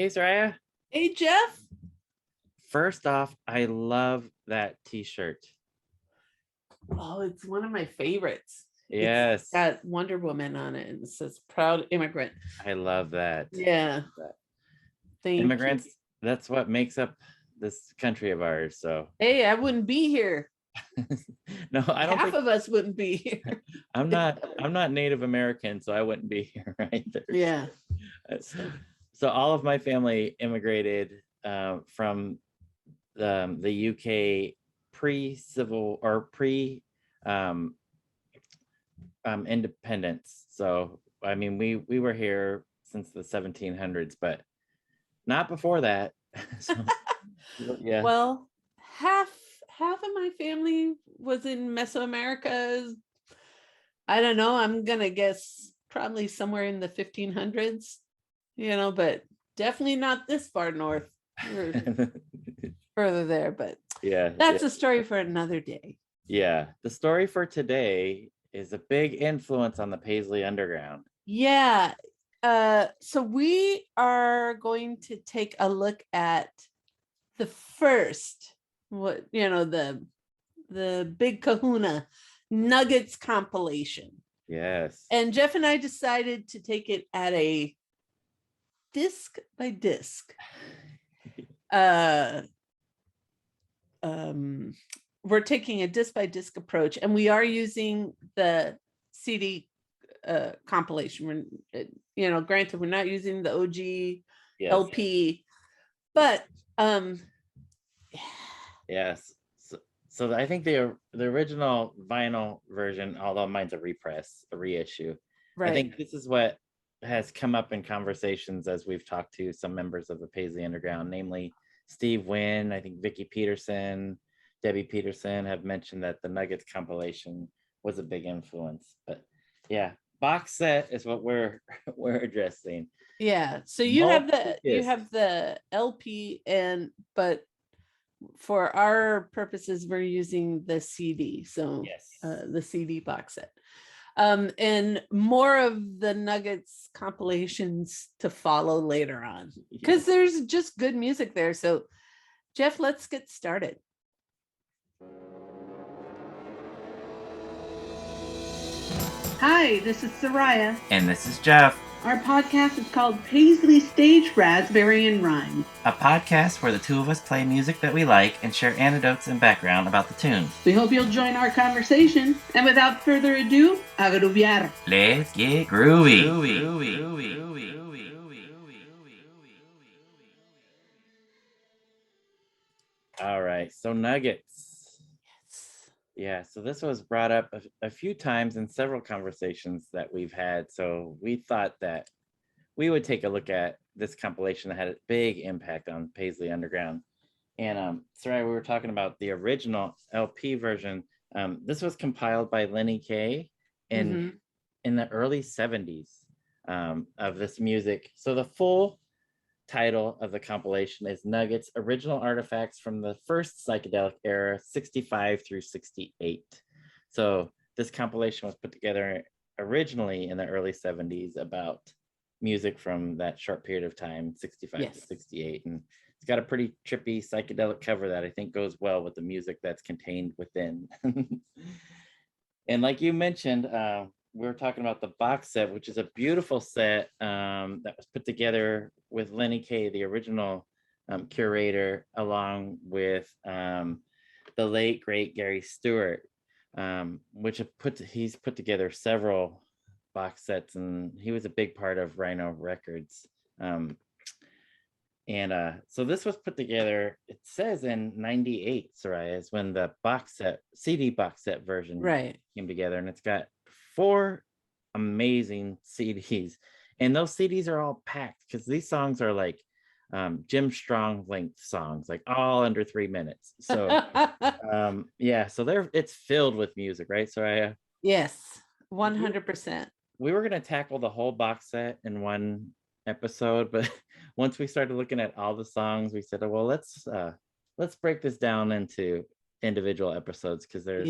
Hey, Soraya. Hey, Jeff. First off, I love that t-shirt. Oh, it's one of my favorites. Yes. It's got Wonder Woman on it and it says proud immigrant. I love that. Yeah. Thank Immigrants, you. that's what makes up this country of ours. So Hey, I wouldn't be here. no, I don't Half think of us wouldn't be here. I'm not Native American, so I wouldn't be here either. Yeah. So all of my family immigrated from the UK pre-civil or pre independence. So I mean, we were here since the 1700s, but not before that. So, yeah. Well, half of my family was in Mesoamerica. I don't know. I'm gonna guess probably somewhere in the 1500s. But definitely not this far north. We're further there, but that's a story for another day. Yeah, the story for today is a big influence on the Paisley Underground. Yeah. So we are going to take a look at the first, the big kahuna Nuggets compilation. Yes. And Jeff and I decided to take it at a disc by disc. We're taking a disc by disc approach, and we are using the CD compilation. Granted, we're not using the OG LP, but yes. So I think the original vinyl version, although mine's a reissue. Right. I think this is what has come up in conversations as we've talked to some members of the Paisley Underground, namely Steve Wynn, I think Vicki Peterson, Debbie Peterson have mentioned that the Nuggets compilation was a big influence. But yeah, box set is what we're addressing. Yeah. So you have the LP, but for our purposes, we're using the CD. So yes. The CD box set. And more of the Nuggets compilations to follow later on, because there's just good music there. So Jeff, let's get started. Hi, this is Soraya. And this is Jeff. Our podcast is called Paisley Stage Raspberry and Rhyme. A podcast where the two of us play music that we like and share anecdotes and background about the tunes. We hope you'll join our conversation. And without further ado, a grooviar. Let's get groovy. All right, so Nuggets. Yes. Yeah, so this was brought up a few times in several conversations that we've had. So we thought that we would take a look at this compilation that had a big impact on Paisley Underground. And sorry, we were talking about the original LP version. This was compiled by Lenny Kaye in the early 70s of this music. So the full title of the compilation is Nuggets Original Artifacts from the First Psychedelic Era, 65 through 68. So this compilation was put together originally in the early 70s about music from that short period of time, 65 to 68. And it's got a pretty trippy psychedelic cover that I think goes well with the music that's contained within. And like you mentioned, we were talking about the box set, which is a beautiful set that was put together with Lenny Kaye, the original curator, along with the late, great Gary Stewart, which he's put together several box sets, and he was a big part of Rhino Records. So this was put together, it says in 98, Soraya, is when the CD box set version came together, and it's got 4 amazing CDs, and those CDs are all packed because these songs are like Jim Strong length songs, like all under 3 minutes. So so it's filled with music, right, Soraya? Yes, 100%. We were going to tackle the whole box set in one episode, but once we started looking at all the songs, we said, oh, well, let's break this down into individual episodes, because there's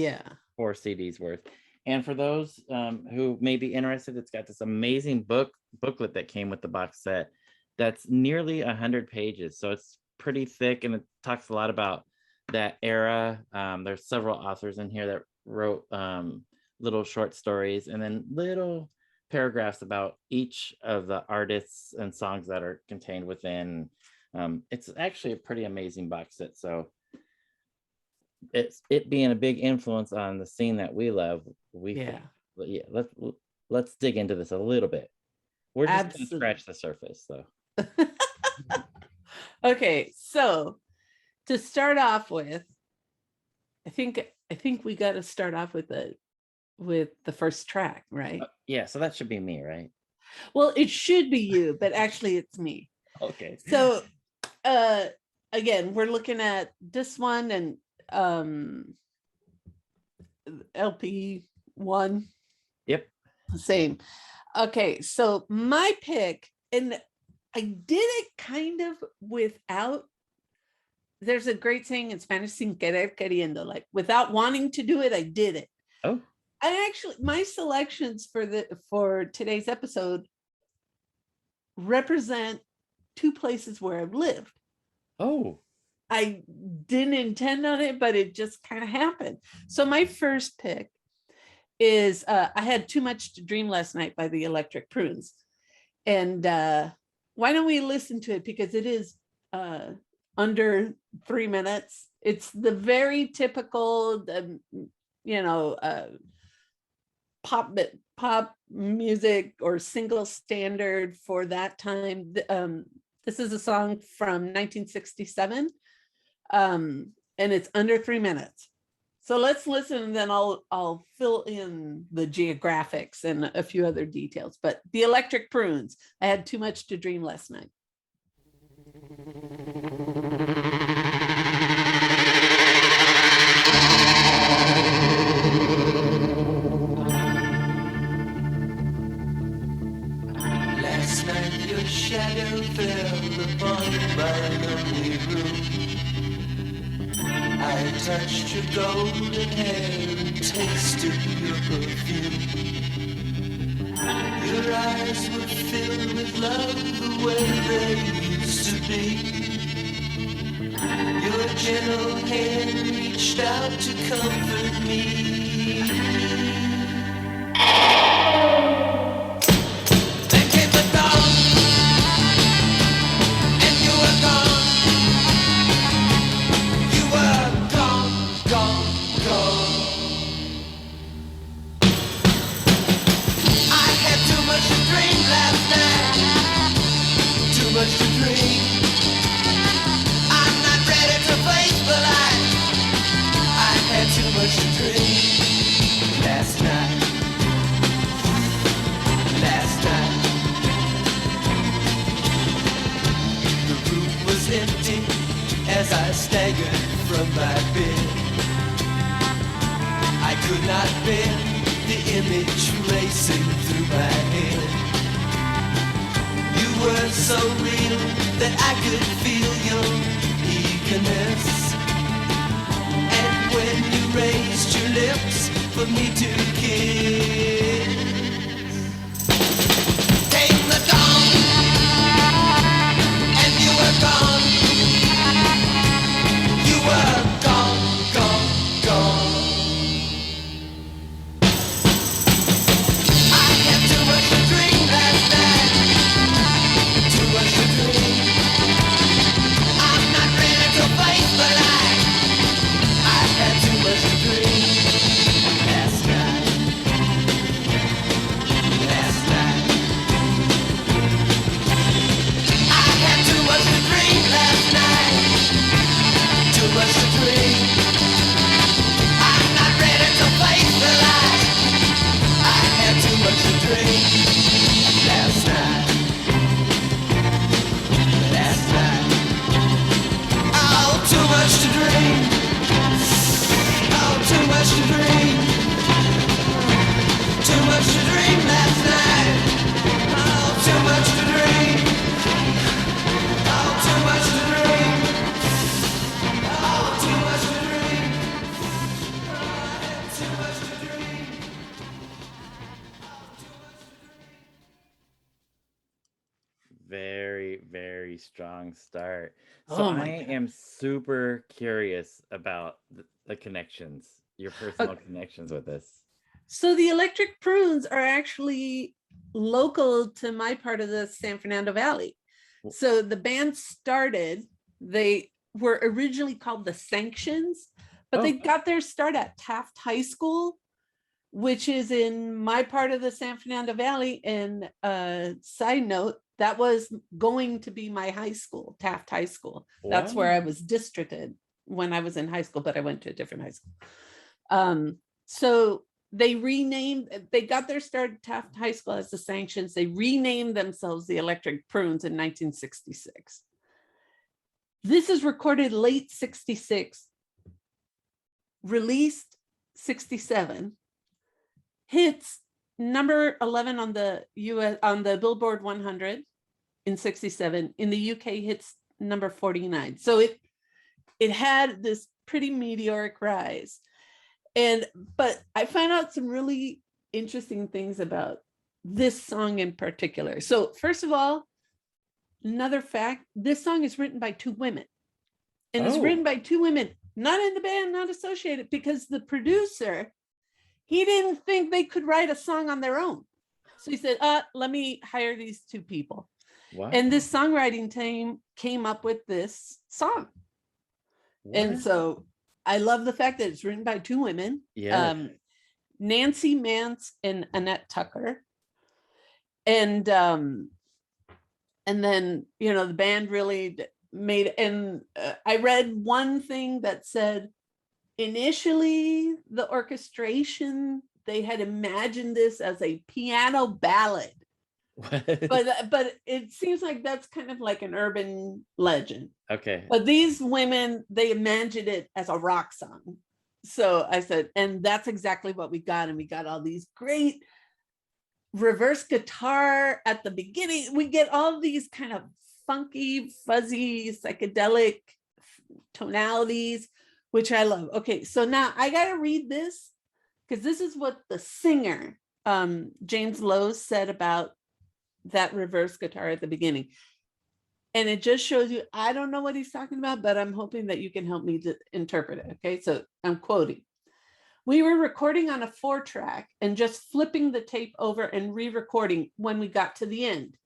4 CDs worth. And for those who may be interested, it's got this amazing booklet that came with the box set that's nearly 100 pages. So it's pretty thick, and it talks a lot about that era. There's several authors in here that wrote little short stories, and then little paragraphs about each of the artists and songs that are contained within. It's actually a pretty amazing box set. So it being a big influence on the scene that we love, let's dig into this a little bit. We're just going to scratch the surface, though. Okay, so to start off with, I think we got to start off with the first track, right? Yeah, so that should be me, right? Well, it should be you, but actually it's me. Okay. So again, we're looking at this one and LP 1. Yep. Same. Okay, so my pick, and I did it kind of without, there's a great saying in Spanish, sin querer queriendo, like without wanting to do it, I did it. Oh. I actually, my selections for today's episode represent 2 places where I've lived. Oh. I didn't intend on it, but it just kind of happened. So my first pick is I Had Too Much to Dream Last Night by the Electric Prunes. And why don't we listen to it? Because it is under 3 minutes. It's the very typical, pop music or single standard for that time. This is a song from 1967, and it's under 3 minutes. So let's listen, and then I'll fill in the geographics and a few other details. But the Electric Prunes, I Had Too Much to Dream Last Night. Last night your shadow fell upon my lonely room. I touched your golden hair and tasted your perfume. Your eyes were filled with love the way they used to be. Your gentle hand reached out to comfort me. Then came the dawn, and you were gone. You were gone, gone, gone. I had too much to dream last night. Too much to dream. I'm not ready to face the light. I had too much to dream last night. Last night. The room was empty as I staggered from my bed. I could not bear the image racing through my head. You were so real that I could feel your eagerness. And when you raised your lips for me to kiss, came the dawn, and you were gone. You were gone, gone, gone. I had too much to dream last night. Too much to dream. I'm not ready to face the light. I had too much to dream last night. very strong start. So Oh I am super curious about the connections, your personal connections with this. So the Electric Prunes are actually local to my part of the San Fernando Valley. So the band started, they were originally called the Sanctions, but they got their start at Taft High School, which is in my part of the San Fernando Valley. And side note, that was going to be my high school, Taft High School. That's where I was districted when I was in high school, but I went to a different high school. So they got their start at Taft High School as the Sanctions. They renamed themselves the Electric Prunes in 1966. This is recorded late 66, released 67, hits number 11 on the US on the Billboard 100 in 67. In the UK, hits number 49. So it had this pretty meteoric rise. But I found out some really interesting things about this song in particular. So first of all, another fact, this song is written by two women. And it's written by two women, not in the band, not associated, because the producer, he didn't think they could write a song on their own. So he said, let me hire these two people. Wow. And this songwriting team came up with this song. What? And so I love the fact that it's written by two women, Nancy Mance and Annette Tucker. And then, the band really made, and I read one thing that said, initially the orchestration, they had imagined this as a piano ballad. But it seems like that's kind of like an urban legend. Okay. But these women, they imagined it as a rock song. So I said, and that's exactly what we got. And we got all these great reverse guitar at the beginning. We get all these kind of funky, fuzzy, psychedelic tonalities, which I love. Okay, so now I got to read this because this is what the singer, James Lowe, said about that reverse guitar at the beginning. And it just shows you, I don't know what he's talking about, but I'm hoping that you can help me to interpret it. Okay, so I'm quoting. We were recording on a 4-track and just flipping the tape over and re-recording when we got to the end.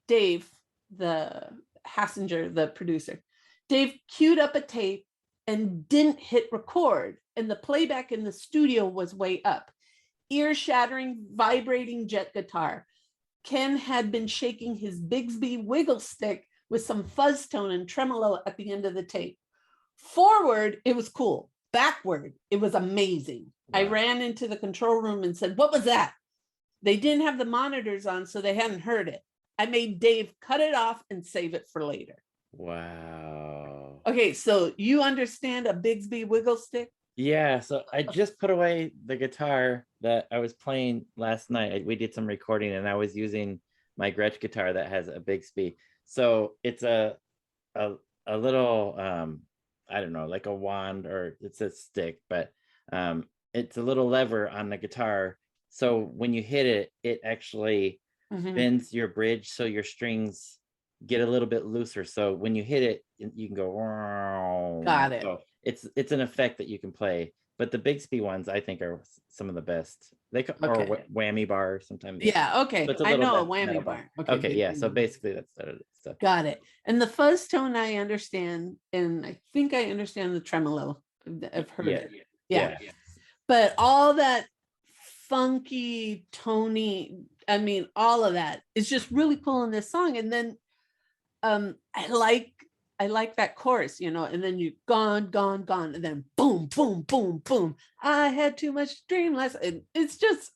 Dave, the Hassinger, the producer, Dave queued up a tape and didn't hit record. And the playback in the studio was way up. Ear-shattering, vibrating jet guitar. Ken had been shaking his Bigsby wiggle stick with some fuzz tone and tremolo at the end of the tape. Forward, it was cool. Backward, it was amazing. Wow. I ran into the control room and said, "What was that?" They didn't have the monitors on, so they hadn't heard it. I made Dave cut it off and save it for later. Wow. Okay, so you understand a Bigsby wiggle stick? Yeah, so I just put away the guitar that I was playing last night. We did some recording and I was using my Gretsch guitar that has a Bigsby. So it's a little, I don't know, like a wand, or it's a stick, but it's a little lever on the guitar. So when you hit it, it actually bends your bridge so your strings get a little bit looser. So when you hit it, you can go. Got it. So it's an effect that you can play. But the Bigsby ones, I think, are some of the best. They or whammy bar sometimes. Yeah. Okay. So I know a whammy bar. Okay. Yeah. So basically, that's stuff. Got it. And the fuzz tone, I understand, and I think I understand the tremolo. I've heard it. Yeah. But all that funky, tony, I mean, all of that is just really cool in this song. And then I like that chorus, and then you gone, and then boom, boom, boom, boom. I had too much to dream last. It's just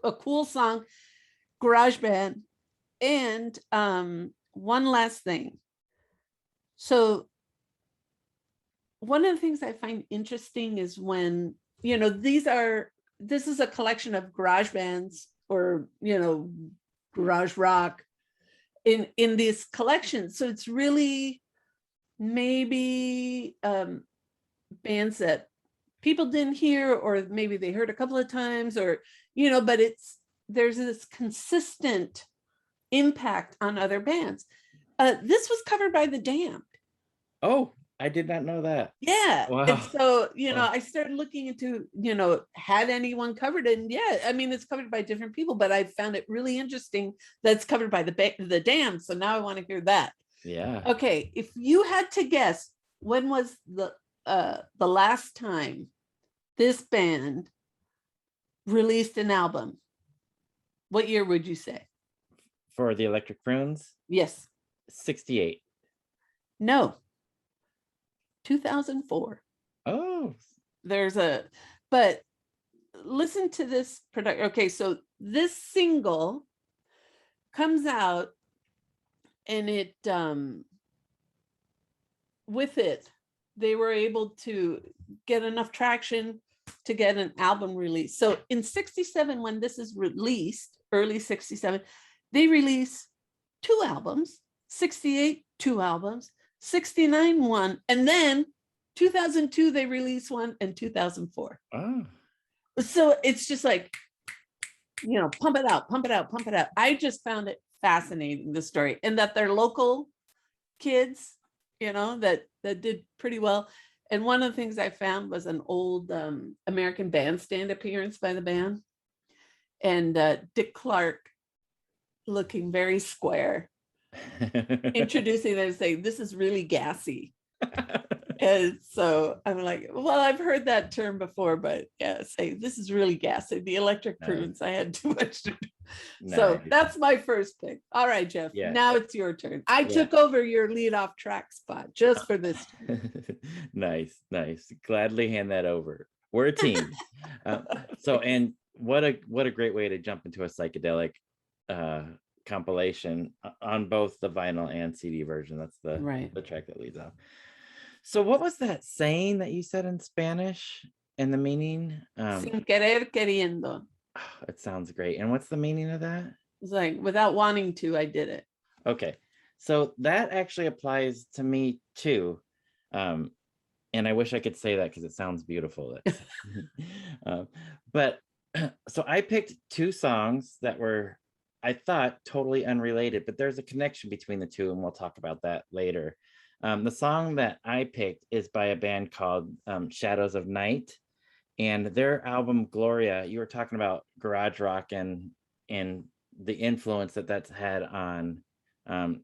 a cool song, garage band. And one last thing. So one of the things I find interesting is when, this is a collection of garage bands or, garage rock in this collection. So it's really maybe bands that people didn't hear, or maybe they heard a couple of times, or but there's this consistent impact on other bands. This was covered by the Damned. Oh, I did not know that. Yeah. Wow. And so, I started looking into, had anyone covered it? And yeah, I mean, it's covered by different people, but I found it really interesting that it's covered by the Damned. So now I want to hear that. Yeah. Okay. If you had to guess, when was the last time this band released an album, what year would you say? For the Electric Prunes? Yes. 68. No. 2004. Oh. But listen to this production. Okay, so this single comes out, and it with it, they were able to get enough traction to get an album release. So in 67, when this is released, early 67, they release 2 albums, 68, 2 albums, 69, 1, and then 2002, they release 1, and 2004. Oh. So it's just like, pump it out, pump it out, pump it out. I just found it fascinating, the story, and that they're local kids, that did pretty well. And one of the things I found was an old American Bandstand appearance by the band, and Dick Clark, looking very square, introducing them, saying, "This is really gassy." And so I'm like, well, I've heard that term before, but yeah, say this is really gassy. The Electric Prunes, I had too much to do. Nice. So that's my first pick. All right, Jeff. Yeah. Now it's your turn. I took over your lead off track spot just for this. Nice. Gladly hand that over. We're a team. And what a great way to jump into a psychedelic compilation on both the vinyl and CD version. That's the track that leads off. So what was that saying that you said in Spanish and the meaning? Sin querer queriendo. It sounds great. And what's the meaning of that? It's like, without wanting to, I did it. Okay. So that actually applies to me too. And I wish I could say that because it sounds beautiful. But so I picked 2 songs that were, I thought, totally unrelated, but there's a connection between the 2, and we'll talk about that later. The song that I picked is by a band called Shadows of Night, and their album Gloria. You were talking about garage rock and the influence that's had on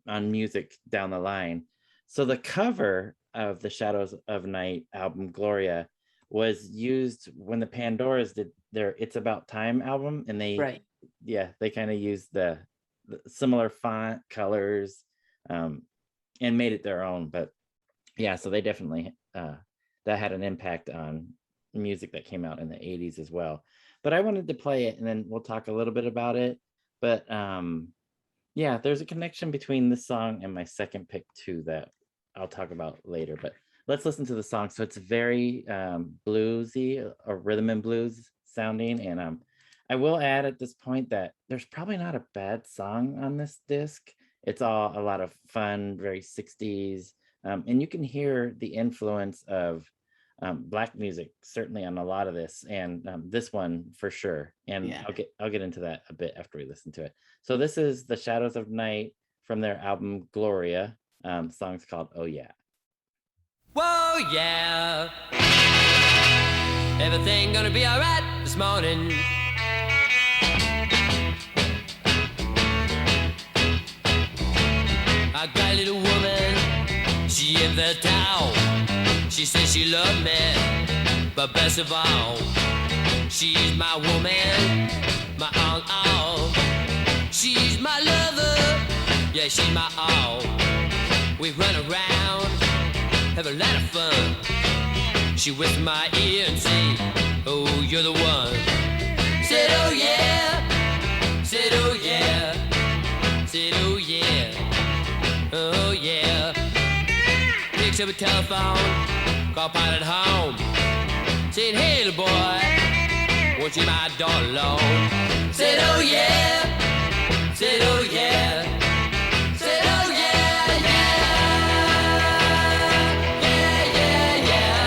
music down the line. So the cover of the Shadows of Night album Gloria was used when the Pandoras did their It's About Time album, and they kind of used the similar font colors. And made it their own. But yeah, so they definitely that had an impact on music that came out in the 80s as well. But I wanted to play it, and then we'll talk a little bit about it. But there's a connection between this song and my second pick too that I'll talk about later. But let's listen to the song. So it's very bluesy, or rhythm and blues sounding. And I will add at this point that there's probably not a bad song on this disc. It's all a lot of fun, very 60s. And you can hear the influence of Black music, certainly on a lot of this, and this one for sure. And I'll get into that a bit after we listen to it. So this is the Shadows of Night from their album Gloria. Song's called Oh Yeah. Whoa, yeah. Everything gonna be all right this morning. I got a little woman, she in the town. She says she loved me, but best of all, she's my woman, my all. She's my lover, yeah, she's my all. We run around, have a lot of fun. She whispers my ear and say, oh, you're the one. Said, oh yeah, said, oh yeah, said, oh yeah. Oh yeah. Picks up a telephone, call pilot home. Said, hey little boy, won't you my daughter alone? Said, oh yeah. Said, oh yeah. Said, oh yeah, yeah. Yeah, yeah, yeah.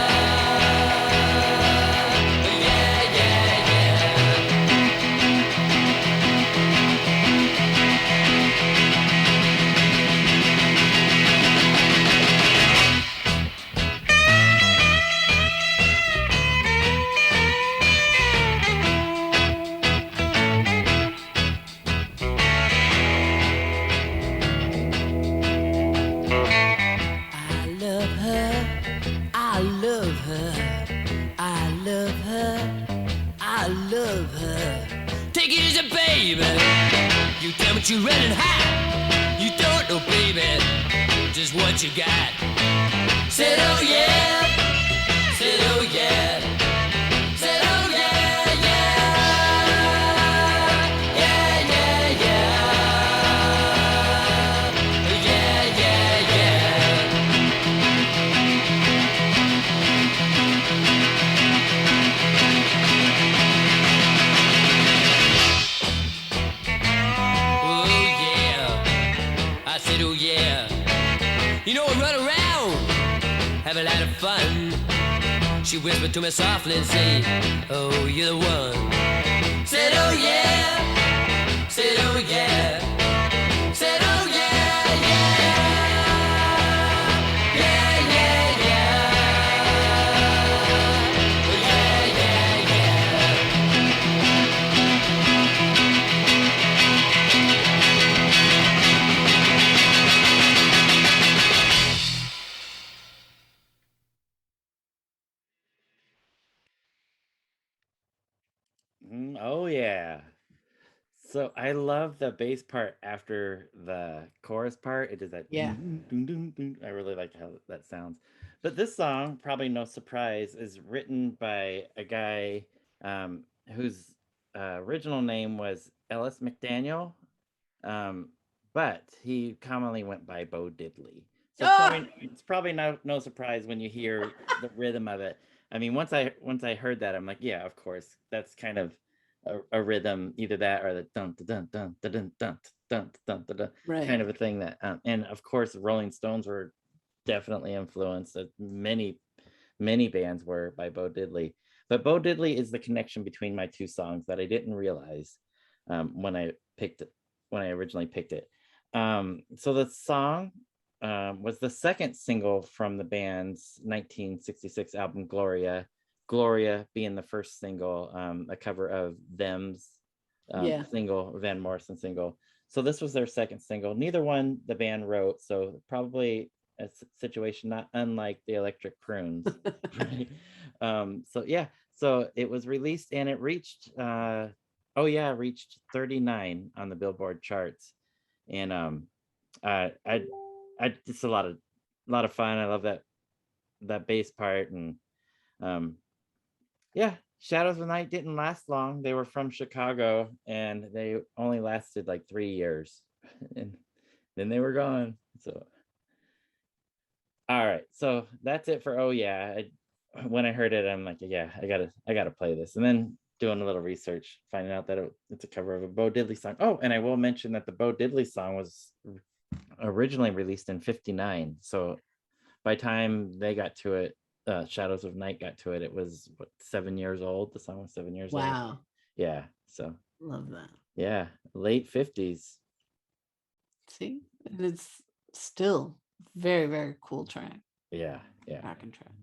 Yeah, yeah, yeah. love her, I love her. Take it easy, baby. You tell me what you running high. You don't know, baby, just what you got. Said, oh yeah. Said, oh yeah. Said, oh yeah, yeah. Yeah, yeah, yeah. Yeah, yeah, yeah. Oh yeah. I said, oh yeah. You know, I run around, have a lot of fun. She whispered to me softly and said, oh, you're the one. Said, oh yeah. Said, oh yeah. Said, oh yeah, yeah. Yeah, yeah, yeah. Oh, yeah, yeah, yeah. Oh yeah. So I love the bass part after the chorus part. It does that. Yeah. Dun, dun, dun, dun. I really like how that sounds. But this song, probably no surprise, is written by a guy whose original name was Ellis McDaniel, but he commonly went by Bo Diddley. So it's probably no surprise when you hear the rhythm of it. I mean, once I heard that, I'm like, yeah, of course, that's kind of a rhythm, either that or the dun dun dun dun dun dun dun dun dun, Right. kind of a thing that, and of course, Rolling Stones were definitely influenced. Many bands were by Bo Diddley, but Bo Diddley is the connection between my two songs that I didn't realize when I originally picked it. So the song was the second single from the band's 1966 album Gloria. Gloria being the first single, a cover of Them's single, Van Morrison single. So this was their second single. Neither one the band wrote, so probably a situation not unlike the Electric Prunes. Right? So it was released and it reached reached 39 on the Billboard charts. And I just a lot of fun. I love that bass part. And Shadows of the Night didn't last long. They were from Chicago and they only lasted like 3 years and then they were gone. So all right, so that's it for oh yeah. When I heard it, I'm like, yeah, I gotta play this. And then doing a little research, finding out that it's a cover of a Bo Diddley song. Oh, and I will mention that the Bo Diddley song was originally released in '59. So by the time they got to it, Shadows of Night got to it, it was 7 years old. The song was 7 years old. Wow. Yeah. So love that. Yeah, late 50s. See, and it's still very, very cool track. Yeah. Rockin' track.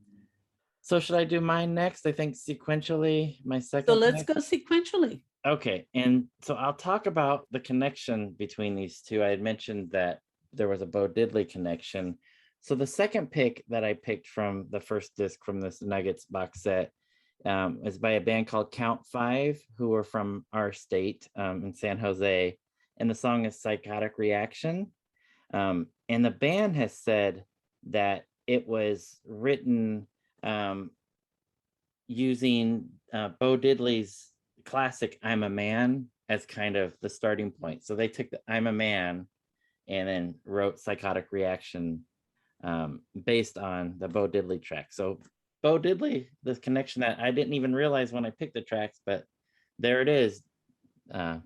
So should I do mine next? I think sequentially, my second. So let's go sequentially. Okay, and so I'll talk about the connection between these two. I had mentioned that there was a Bo Diddley connection. So the second pick that I picked from the first disc from this Nuggets box set is by a band called Count Five, who are from our state in San Jose. And the song is Psychotic Reaction. And the band has said that it was written using Bo Diddley's classic I'm a Man as kind of the starting point. So they took the I'm a Man and then wrote Psychotic Reaction based on the Bo Diddley track. So Bo Diddley, the connection that I didn't even realize when I picked the tracks, but there it is. To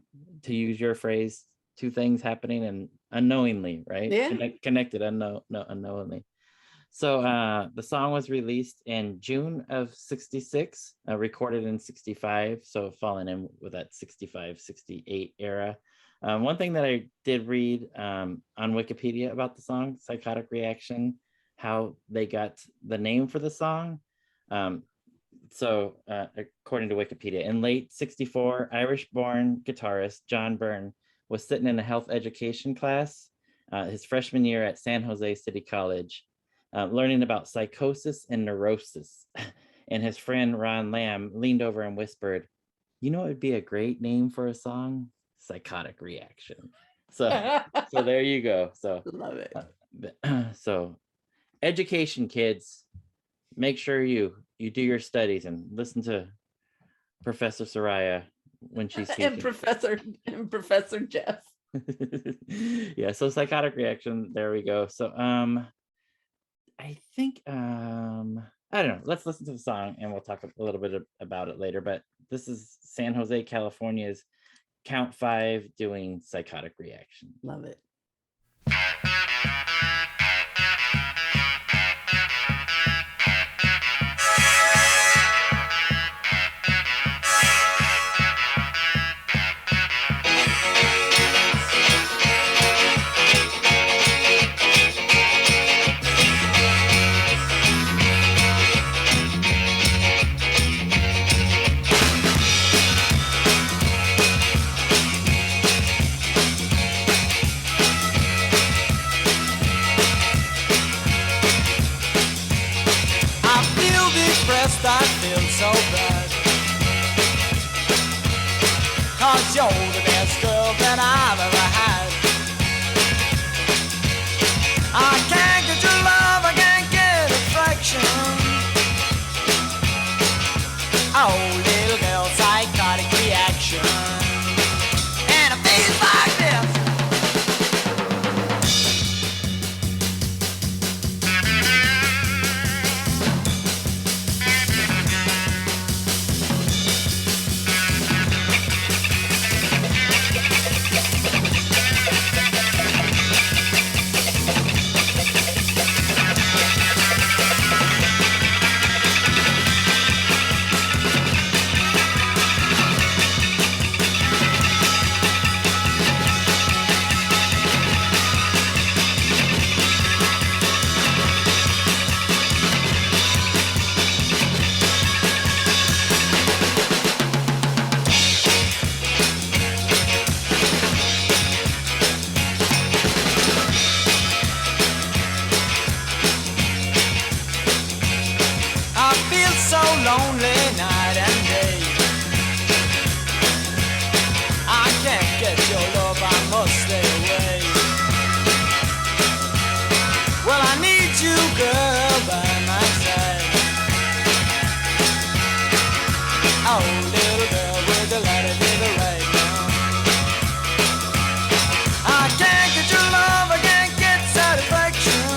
use your phrase, two things happening and unknowingly, right? Yeah. Connected unknowingly. So the song was released in June of '66, recorded in '65, so falling in with that '65, '68 era. One thing that I did read on Wikipedia about the song, Psychotic Reaction, how they got the name for the song. So according to Wikipedia, in late '64, Irish-born guitarist John Byrne was sitting in a health education class his freshman year at San Jose City College, learning about psychosis and neurosis. And his friend Ron Lamb leaned over and whispered, "You know, it would be a great name for a song, Psychotic Reaction." So there you go. So love it. So education, kids, make sure you do your studies and listen to Professor Soraya when she's speaking. and Professor Jeff. Yeah, so Psychotic Reaction, there we go. So I think I don't know, let's listen to the song and we'll talk a little bit about it later. But this is San Jose, California's Count 5 doing Psychotic Reaction. Love it. I feel so bad, 'cause you're the best girl that I've ever had. I can't get your love, I can't get affection. Oh, little girl, psychotic reaction. And it feels like this. Lonely night and day. I can't get your love, I must stay away. Well, I need you, girl, by my side. Oh, little girl with the light of the right now. I can't get your love, I can't get satisfaction.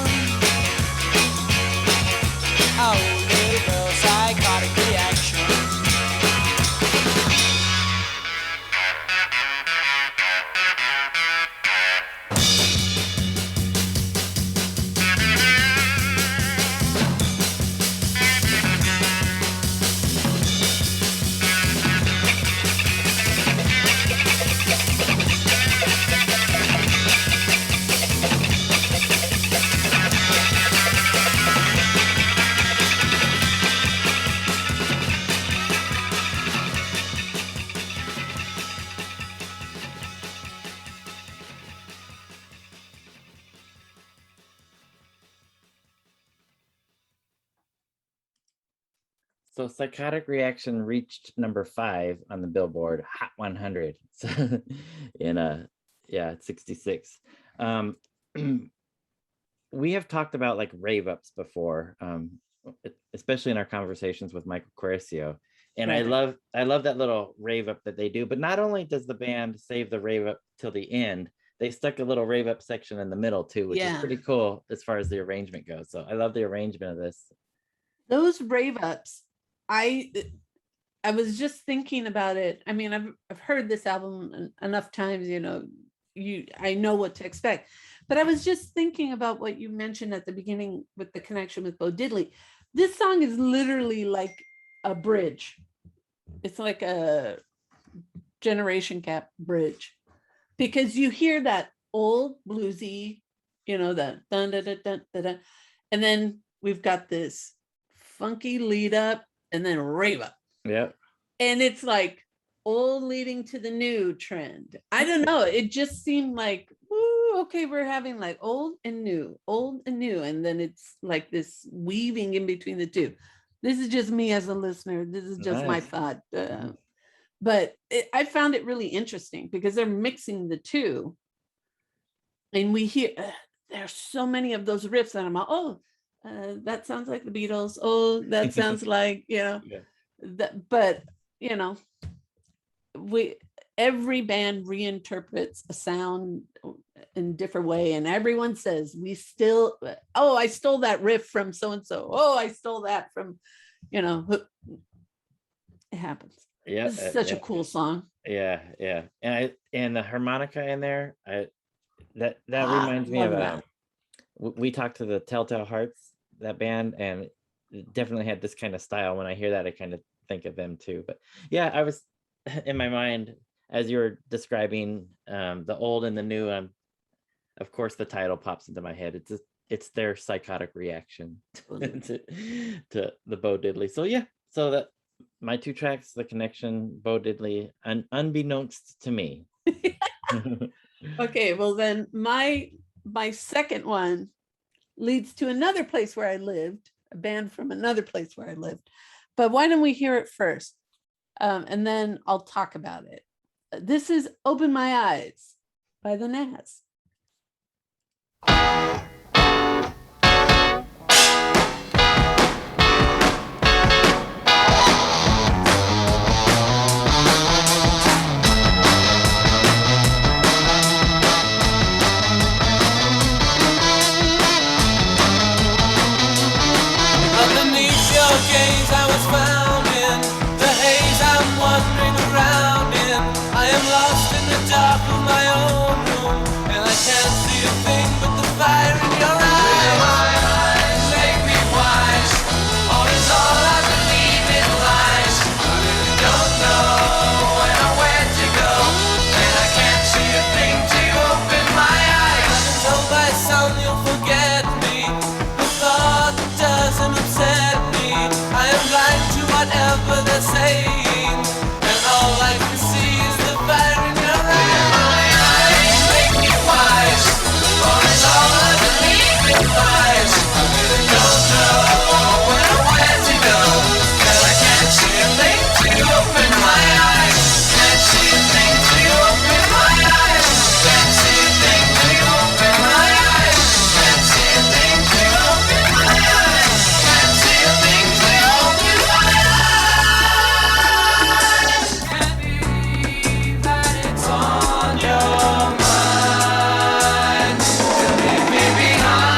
Oh, little girl, psychotic reaction. So Psychotic Reaction reached number 5 on the Billboard Hot 100 in 66. We have talked about like rave ups before, especially in our conversations with Michael Quercio. And I love that little rave up that they do. But not only does the band save the rave up till the end, they stuck a little rave up section in the middle too, which is pretty cool as far as the arrangement goes. So I love the arrangement of this. Those rave ups, I was just thinking about it. I mean, I've heard this album enough times, you know, I know what to expect. But I was just thinking about what you mentioned at the beginning with the connection with Bo Diddley. This song is literally like a bridge. It's like a generation gap bridge, because you hear that old bluesy, you know, that dun dun dun dun dun, dun, and then we've got this funky lead up and then rave up. Yeah. And it's like old leading to the new trend. I don't know. It just seemed like, ooh, okay, we're having like old and new. And then it's like this weaving in between the two. This is just me as a listener. This is just my thought. But I found it really interesting because they're mixing the two. And we hear, there's so many of those riffs that I'm like, oh, that sounds like the Beatles. Oh, that sounds like, but, every band reinterprets a sound in a different way. And everyone says, I stole that riff from so-and-so. Oh, I stole that from, it happens. Yeah. This is such a cool song. Yeah. And the harmonica in there, that reminds me of we talked to the Telltale Hearts, that band, and it definitely had this kind of style. When I hear that, I kind of think of them too. But yeah, I was in my mind as you were describing the old and the new. Of course, the title pops into my head. It's their psychotic reaction to the Bo Diddley. So yeah, so that my 2 tracks, The Connection, Bo Diddley, unbeknownst to me. Okay, well then my second one leads to another place where I lived, a band from another place where I lived. But why don't we hear it first? And then I'll talk about it. This is Open My Eyes by the Nazz. Gaze I was found in the haze I'm wandering around in. I am lost in the dark of my own room, and I can't see a thing but the fire in your eyes. My eyes make me wise, or is all I believe in lies. I really don't know when or where to go, and I can't see a thing till you open my eyes. I've been told by some you'll forget me, the thought doesn't upset me. I am blind to whatever they're saying, and all I can see is the fire in your eyes. My eyes make me wise, or is all I believe in lies. I really don't know when or where to go, and I can't see a thing till you open my eyes. Can't see a thing till you open my eyes. Can't see a thing till you open my eyes. Can't see a thing till you open my eyes. Can't see a thing till you open my eyes. Can't believe that it's on your mind. You leave me behind.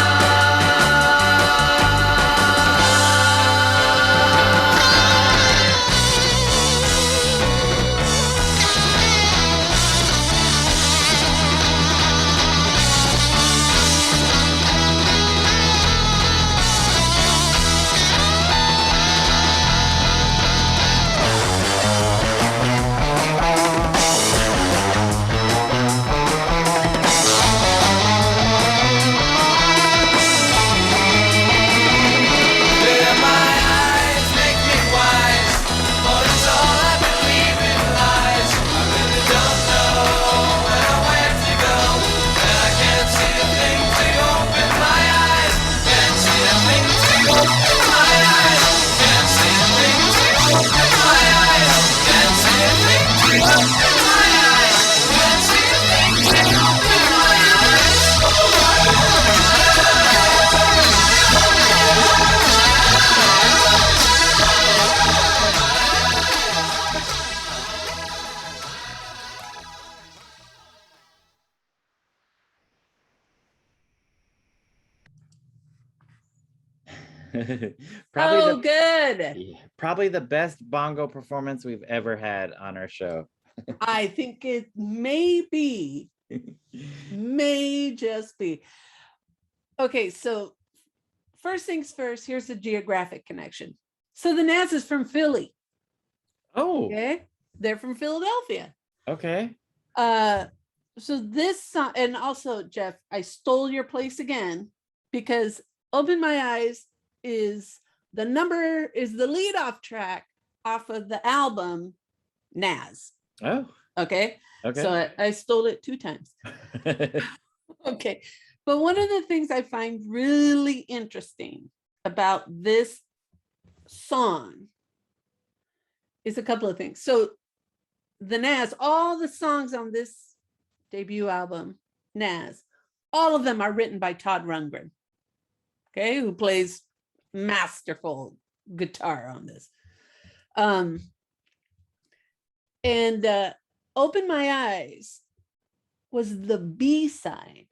Yeah, my eyes make me wise, or is all I believe in lies. I really don't know when or where to go, and I can't see a thing till you open my eyes. Can't see a thing till you open my eyes. Can't see a thing till you open my eyes. Can't see a thing till you open my eyes. Can't see a thing till you open my eyes. Oh, good. Probably the best bongo performance we've ever had on our show. I think it may just be. Okay, so first things first, here's the geographic connection. So the Nazz is from Philly. Oh, Okay, they're from Philadelphia. okay. So this song, and also Jeff, I stole your place again because Open My Eyes is the lead off track off of the album Nazz. Oh, Okay. okay. So I stole it 2 times. Okay. But one of the things I find really interesting about this song is a couple of things. So the Nazz, all the songs on this debut album, Nazz, all of them are written by Todd Rundgren, okay, who plays masterful guitar on this. And Open My Eyes was the B-side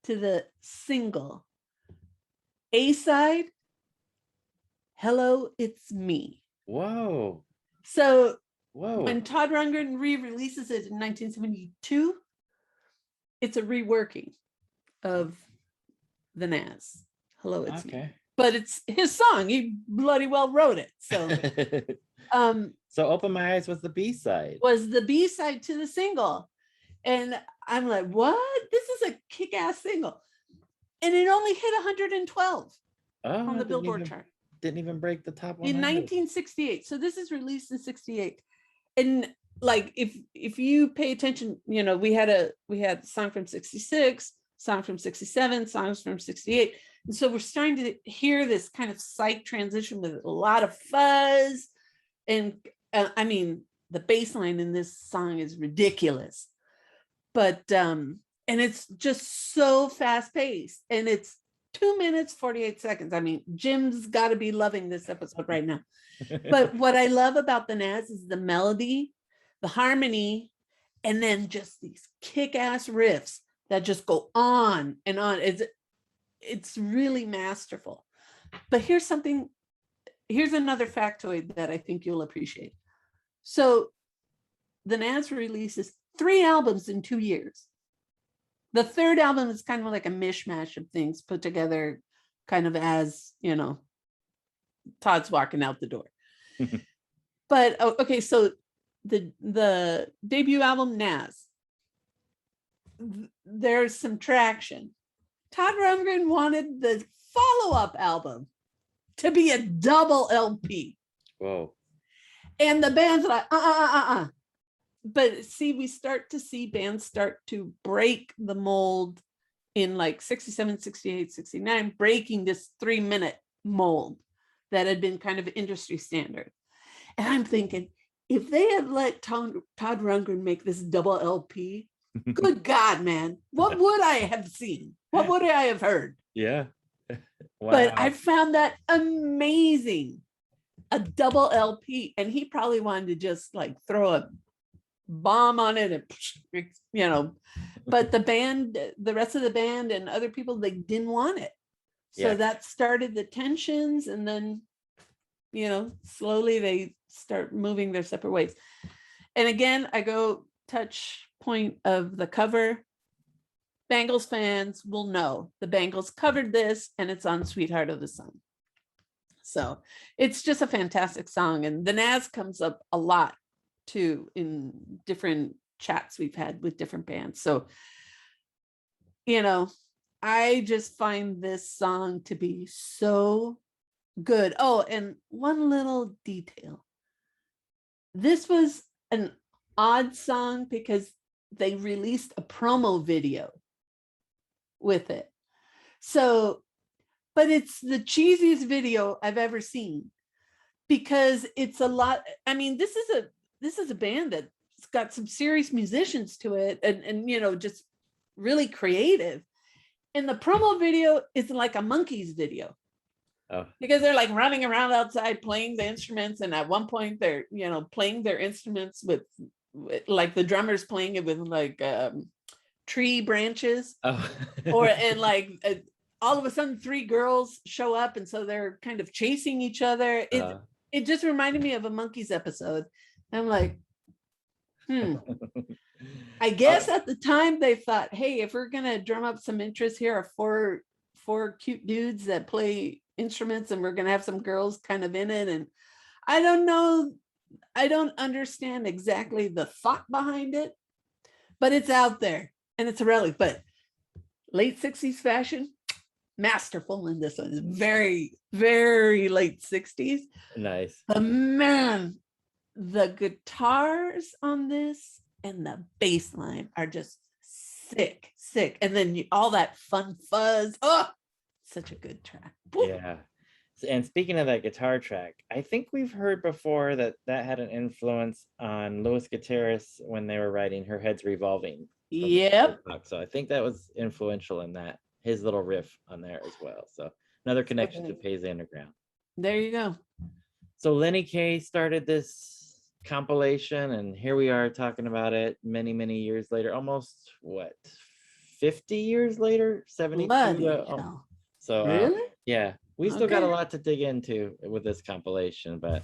to the single. A-side, Hello, It's Me. Whoa. So whoa. When Todd Rundgren re-releases it in 1972, it's a reworking of the Nazz, Hello, It's Me. But it's his song. He bloody well wrote it. So so Open My Eyes was the B-side. Was the B-side to the single. And I'm like, what? This is a kick-ass single. And it only hit 112 on the Billboard chart. Didn't even break the top 100. In 1968. So this is released in 68. And like, if you pay attention, you know, we had a song from 66, song from 67, songs from 68. And so we're starting to hear this kind of psych transition with a lot of fuzz. And I mean, the bass line in this song is ridiculous. But, and it's just so fast paced. And it's 2 minutes, 48 seconds. I mean, Jim's got to be loving this episode right now. But what I love about the Nazz is the melody, the harmony, and then just these kick-ass riffs that just go on and on. It's really masterful. But here's another factoid that I think you'll appreciate. So the Nazz releases 3 albums in 2 years. The third album is kind of like a mishmash of things put together kind of as, you know, Todd's walking out the door. But okay, so the debut album Nazz, there's some traction. Todd Rundgren wanted the follow-up album to be a double LP. Whoa. And the band's like, But see, we start to see bands start to break the mold in like 67, 68, 69, breaking this 3-minute mold that had been kind of industry standard. And I'm thinking, if they had let Todd Rundgren make this double LP, good God, man, what would I have seen? What would I have heard? Yeah. Wow. But I found that amazing. A double LP. And he probably wanted to just like throw a bomb on it and, you know, but the band, the rest of the band and other people, they didn't want it. So that started the tensions, and then, you know, slowly they start moving their separate ways. And again, I go touch point of the cover. Bangles fans will know the Bangles covered this, and it's on Sweetheart of the Sun. So it's just a fantastic song. And the Nazz comes up a lot too in different chats we've had with different bands. So, you know, I just find this song to be so good. Oh, and one little detail. This was an odd song because they released a promo video with it. So, but it's the cheesiest video I've ever seen, because it's a lot. I mean, this is a band that's got some serious musicians to it, and you know, just really creative. And the promo video is like a Monkees video. Oh. Because they're like running around outside playing the instruments, and at one point they're, you know, playing their instruments with like the drummer's playing it with like tree branches. Oh. and like all of a sudden 3 girls show up, and so they're kind of chasing each other. It just reminded me of a Monkees episode. I'm like, I guess at the time they thought, hey, if we're gonna drum up some interest here, are four cute dudes that play instruments, and we're gonna have some girls kind of in it. And I don't know, I don't understand exactly the thought behind it, but it's out there and it's a relic. But late 60s fashion, masterful in this one. It's very, very late 60s. Nice. But man, the guitars on this and the bass line are just sick. And then all that fun fuzz. Oh, such a good track. Yeah. And speaking of that guitar track, I think we've heard before that had an influence on Louis guitarists when they were writing Her Head's Revolving. Yep. So I think that was influential in that, his little riff on there as well. So another connection to Paisley Underground. There you go. So Lenny Kaye started this compilation, and here we are talking about it many, many years later, almost 50 years later, 72. So really? Yeah, we still got a lot to dig into with this compilation, but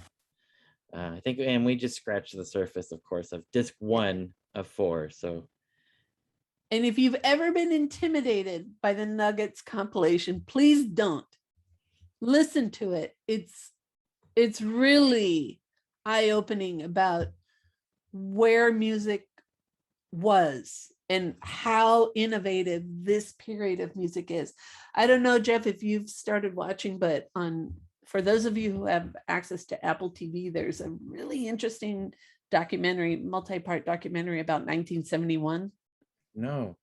I think, and we just scratched the surface, of course, of disc 1 of 4. So, and if you've ever been intimidated by the Nuggets compilation, please don't listen to it. It's really eye-opening about where music was and how innovative this period of music is. I don't know, Jeff, if you've started watching, but for those of you who have access to Apple TV, there's a really interesting documentary, multi-part documentary about 1971. No.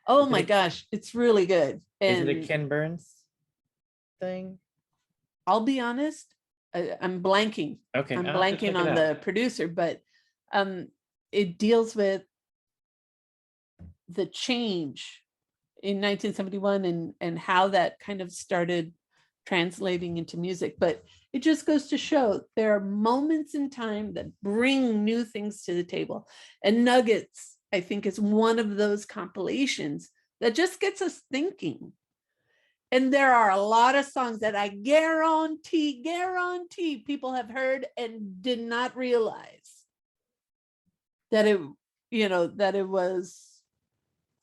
Oh my gosh, it's really good. And is it a Ken Burns thing? I'll be honest, I'm blanking. Okay. I'm blanking on the producer, but it deals with the change in 1971 and how that kind of started translating into music. But it just goes to show there are moments in time that bring new things to the table. And Nuggets, I think, is one of those compilations that just gets us thinking. And there are a lot of songs that I guarantee people have heard and did not realize that it was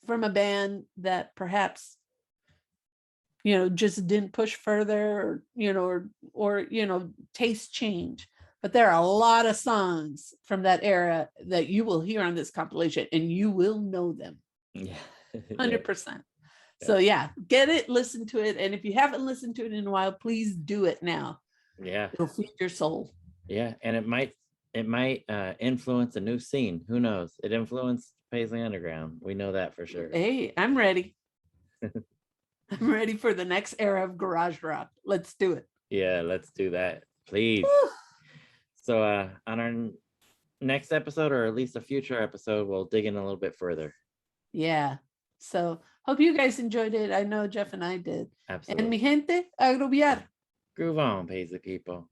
from a band that perhaps, just didn't push further, or taste change. But there are a lot of songs from that era that you will hear on this compilation and you will know them. Yeah. 100%. So yeah, get it, listen to it. And if you haven't listened to it in a while, please do it now. Yeah. It'll feed your soul. Yeah. And it might influence a new scene. Who knows? It influenced Paisley Underground. We know that for sure. Hey, I'm ready. I'm ready for the next era of garage rock. Let's do it. Yeah, let's do that, please. So on our next episode, or at least a future episode, we'll dig in a little bit further. Yeah. So hope you guys enjoyed it. I know Jeff and I did. Absolutely. And mi gente, a groove on. Groove on, Paisley people.